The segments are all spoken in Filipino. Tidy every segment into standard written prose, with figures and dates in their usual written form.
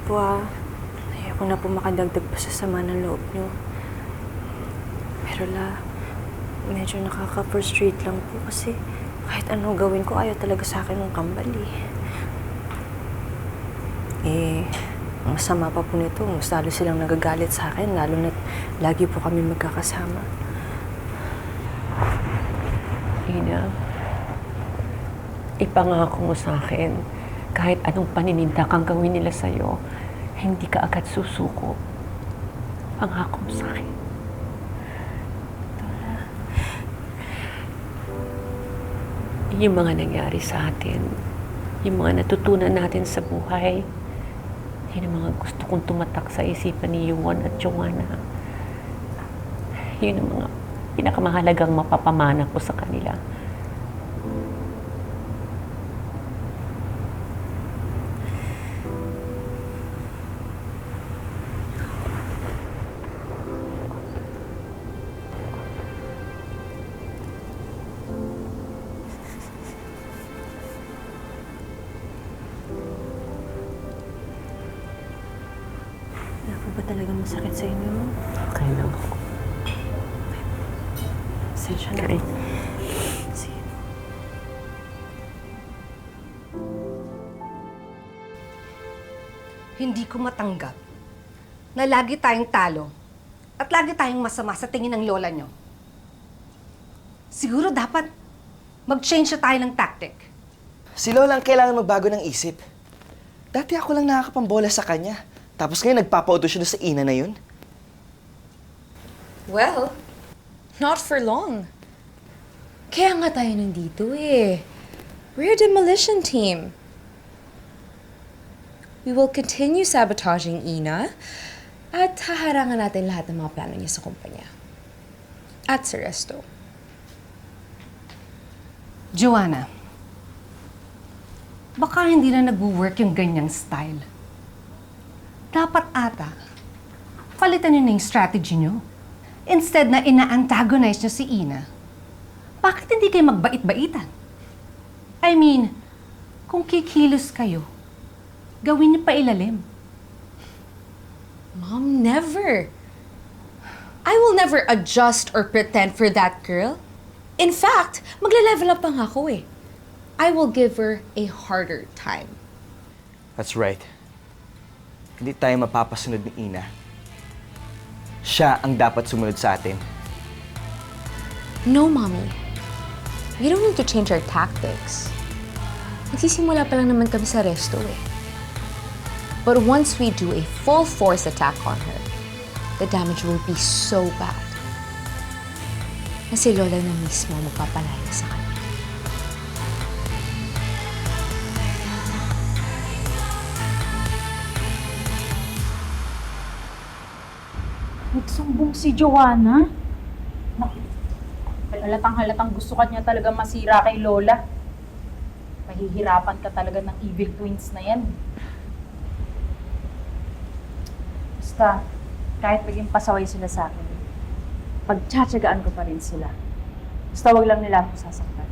po ayoko na po makadagdag pa sa sama ng loob niyo. Pero medyo nakaka-frustrate lang po kasi kahit anong gawin ko, ayaw talaga sa akin ng kambal ang masama pa po nito, mas lalo silang nagagalit sa akin, lalo na't lagi po kami magkakasama. Ina, ipangako mo sa akin, kahit anong paninindak ang gawin nila sa'yo, hindi ka agad susuko. Pangako mo sa akin. Yung mga nangyari sa atin, yung mga natutunan natin sa buhay, yun ang mga gusto kong tumatak sa isipan ni Yuan at Joanna. Yun ang mga pinakamahalagang mapapamana ko sa kanila. Wala po ba talagang masakit sa inyo? Okay lang ako. Pasensya na. Okay. Sige. Hindi ko matanggap na lagi tayong talo at lagi tayong masama sa tingin ng lola nyo. Siguro dapat mag-change na tayo ng tactic. Si Lola ang kailangan magbago ng isip. Dati ako lang nakakapambola sa kanya. Tapos ngayon nagpapauto siya sa ina na yun. Well, not for long. Kaya nga tayo nandito eh. We're a demolition team. We will continue sabotaging Ina at haharangan natin lahat ng mga plano niya sa kumpanya. At sa resto. Joanna, baka hindi na nag-work yung ganyang style. Dapat ata, palitan niyo na yung strategy niyo. Instead na ina-antagonize niyo si Ina, bakit hindi kayo magbait-baitan? I mean, kung kikilos kayo, gawin niyo pa ilalim. Mom, never. I will never adjust or pretend for that girl. In fact, magle-level up pa nga ako eh. I will give her a harder time. That's right. Hindi tayo mapapasunod ni Ina. Siya ang dapat sumunod sa atin. No, Mommy. We don't need to change our tactics. Nagsisimula pa lang naman kami sa resto eh. But once we do a full force attack on her, the damage will be so bad. Na si Lola na mismo magpapalaya sa kanya. Nagsumbong si Joanna. Naku, halatang gusto ka niya talaga masira kay Lola. Mahihirapan ka talaga ng evil twins na yan. Basta, kahit maging pasaway sila sa akin, pagtsatsagaan ko pa rin sila. Basta wag lang nila ako sasaktan.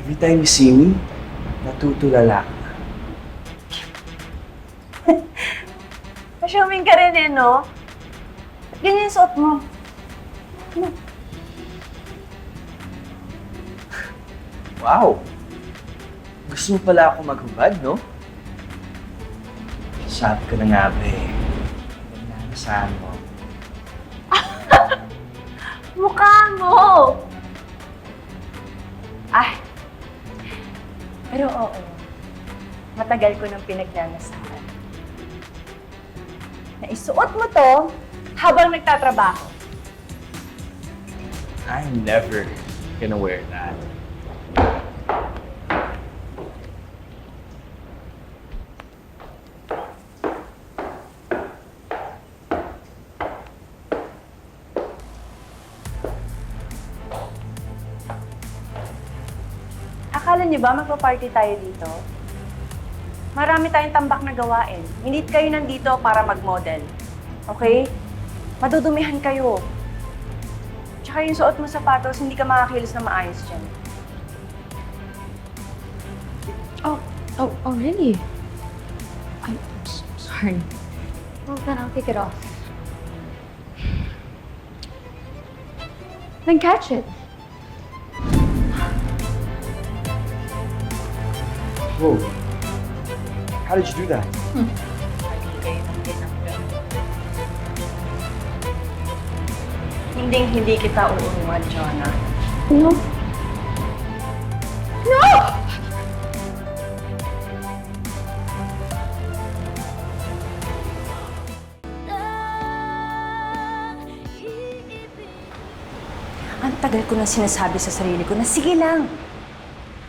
Every time you see me, natutulala ka. Assuming ka rin no? Ganyan yung suot mo. Wow! Gusto mo pala ako maghubad, no? Sabi ko na nga ba eh. Nanasahan mo. Mukha mo! Ay! Pero oo, matagal ko nang pinagnanasahan. Na isuot mo to habang nagtatrabaho. I'm never gonna wear that. Akala niyo ba magpa-party tayo dito? Marami tayong tambak na gawain. Hindi kayo nandito para mag-model. Okay? Madudumihan kayo. Tsaka yung suot mo sapatos, hindi ka makakilos na maayos dyan. Oh, really? I'm sorry. Well, then I'll take it off. Then catch it. Whoa. How did you do that? Hindi kita uunuan, Joanna. No. Ang tagal ko na sinasabi sa sarili ko na sige lang.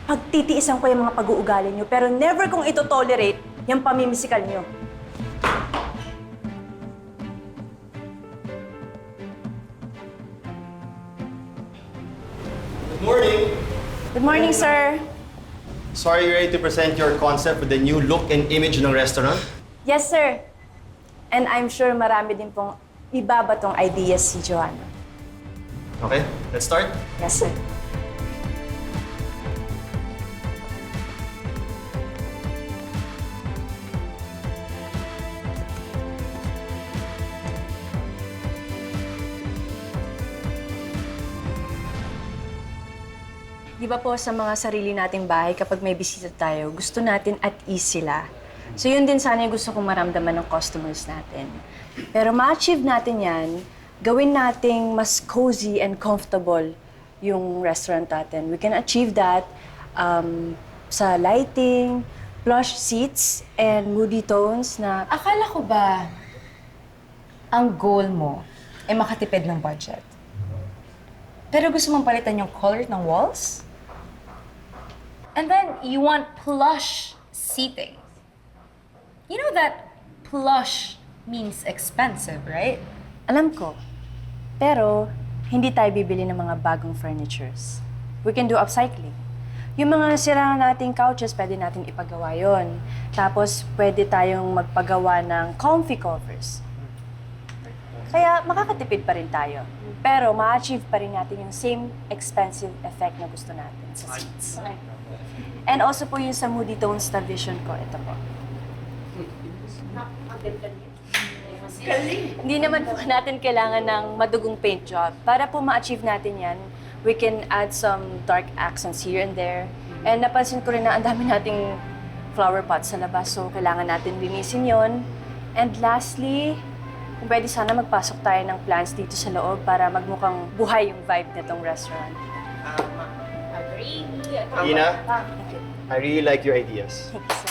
Pagtitiisan ko yung mga pag-uugali nyo, pero never kong ito-tolerate yung pamimisikal nyo. Good morning. Good morning, sir. So are you ready to present your concept with the new look and image ng restaurant? Yes, sir. And I'm sure marami din pong ibabatong ideas si Joanna. Okay, let's start. Yes, sir. Di ba po sa mga sarili nating bahay, kapag may bisita tayo, gusto natin at ease sila. So yun din sana yung gusto kong maramdaman ng customers natin. Pero ma-achieve natin yan, gawin nating mas cozy and comfortable yung restaurant natin. We can achieve that sa lighting, plush seats, and moody tones na... Akala ko ba ang goal mo ay makatipid ng budget? Pero gusto mong palitan yung color ng walls? And then, you want plush seating. You know that plush means expensive, right? Alam ko. Pero, hindi tayo bibili ng mga bagong furnitures. We can do upcycling. Yung mga sira nating couches, pwede natin ipagawa yon. Tapos, pwede tayong magpagawa ng comfy covers. Kaya, makakatipid pa rin tayo. Pero, ma-achieve pa rin natin yung same expensive effect na gusto natin sa seats. And also po yung sa moody tones na vision ko, ito po. Hindi naman po natin kailangan ng madugong paint job. Para po ma-achieve natin yan, we can add some dark accents here and there. And napansin ko rin na ang dami nating flower pots sa labas, so kailangan natin linisin yon. And lastly, kung pwede sana magpasok tayo ng plants dito sa loob para magmukhang buhay yung vibe nitong restaurant. Ina, Thank you. I really like your ideas. Thanks.